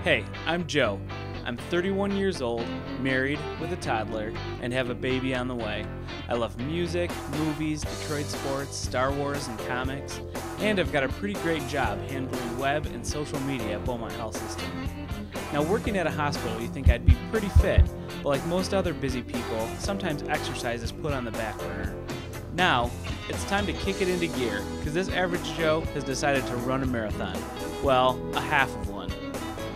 Hey, I'm Joe. I'm 31 years old, married with a toddler, and have a baby on the way. I love music, movies, Detroit sports, Star Wars, and comics, and I've got a pretty great job handling web and social media at Beaumont Health System. Now, working at a hospital, you think I'd be pretty fit, but like most other busy people, sometimes exercise is put on the back burner. Now, it's time to kick it into gear, because this average Joe has decided to run a marathon. Well, a half of one.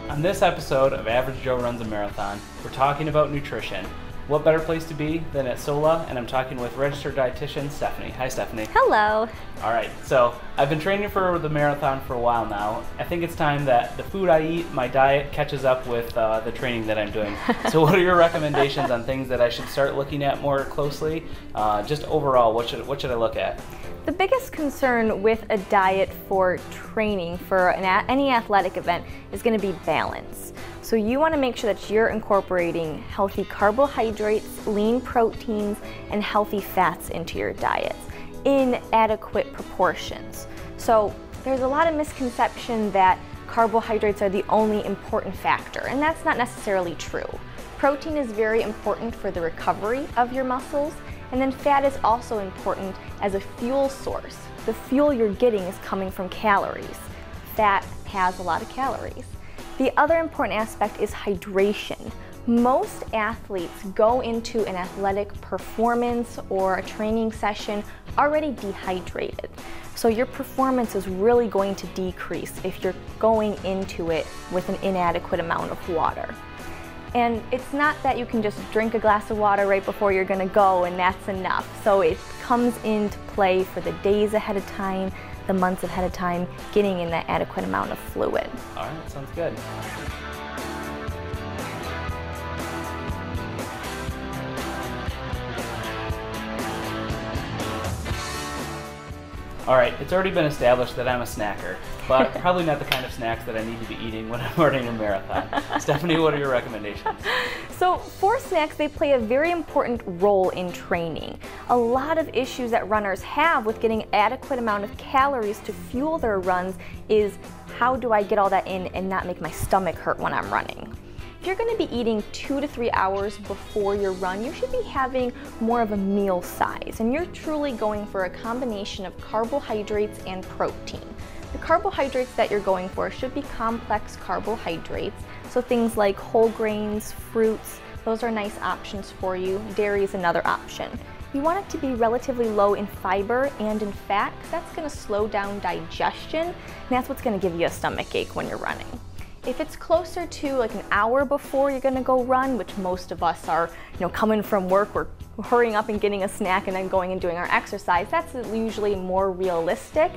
On this episode of Average Joe Runs a Marathon, we're talking about nutrition. What better place to be than at SOLA, and I'm talking with registered dietitian Stephanie. Hi, Stephanie. Hello. All right, so I've been training for the marathon for a while now. I think it's time that the food I eat, my diet, catches up with the training that I'm doing. So what are your recommendations on things that I should start looking at more closely? Just overall, what should I look at? The biggest concern with a diet for training for any athletic event is going to be balance. So you want to make sure that you're incorporating healthy carbohydrates, lean proteins, and healthy fats into your diets in adequate proportions. So there's a lot of misconception that carbohydrates are the only important factor, and that's not necessarily true. Protein is very important for the recovery of your muscles, and then fat is also important as a fuel source. The fuel you're getting is coming from calories. Fat has a lot of calories. The other important aspect is hydration. Most athletes go into an athletic performance or a training session already dehydrated. So your performance is really going to decrease if you're going into it with an inadequate amount of water. And it's not that you can just drink a glass of water right before you're going to go and that's enough. So it comes into play for the days ahead of time, the months ahead of time, getting in that adequate amount of fluid. All right, sounds good. All right, it's already been established that I'm a snacker, but probably not the kind of snacks that I need to be eating when I'm running a marathon. Stephanie, what are your recommendations? So for snacks, they play a very important role in training. A lot of issues that runners have with getting adequate amount of calories to fuel their runs is how do I get all that in and not make my stomach hurt when I'm running? If you're going to be eating 2 to 3 hours before your run, you should be having more of a meal size, and you're truly going for a combination of carbohydrates and protein. The carbohydrates that you're going for should be complex carbohydrates, so things like whole grains, fruits, those are nice options for you. Dairy is another option. You want it to be relatively low in fiber and in fat, because that's going to slow down digestion, and that's what's going to give you a stomach ache when you're running. If it's closer to like an hour before you're gonna go run, which most of us are, coming from work, we're hurrying up and getting a snack and then going and doing our exercise, that's usually more realistic.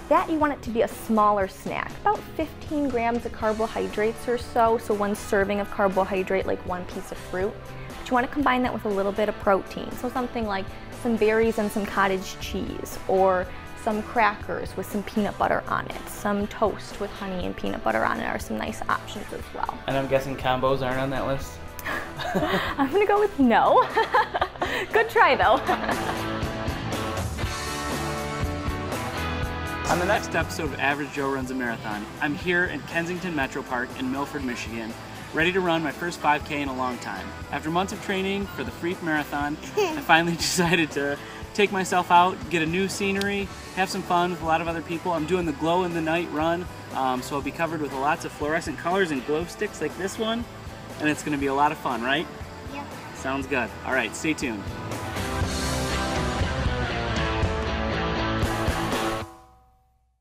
That you want it to be a smaller snack, about 15 grams of carbohydrates or so one serving of carbohydrate, like one piece of fruit. But you want to combine that with a little bit of protein, so something like some berries and some cottage cheese, or some crackers with some peanut butter on it. Some toast with honey and peanut butter on it are some nice options as well. And I'm guessing combos aren't on that list? I'm gonna go with no. Good try though. On the next episode of Average Joe Runs a Marathon, I'm here in Kensington Metro Park in Milford, Michigan, ready to run my first 5K in a long time. After months of training for the Freak Marathon, I finally decided to take myself out, get a new scenery, have some fun with a lot of other people. I'm doing the glow in the night run, so I'll be covered with lots of fluorescent colors and glow sticks like this one, and it's going to be a lot of fun, right? Yep. Sounds good. All right, stay tuned.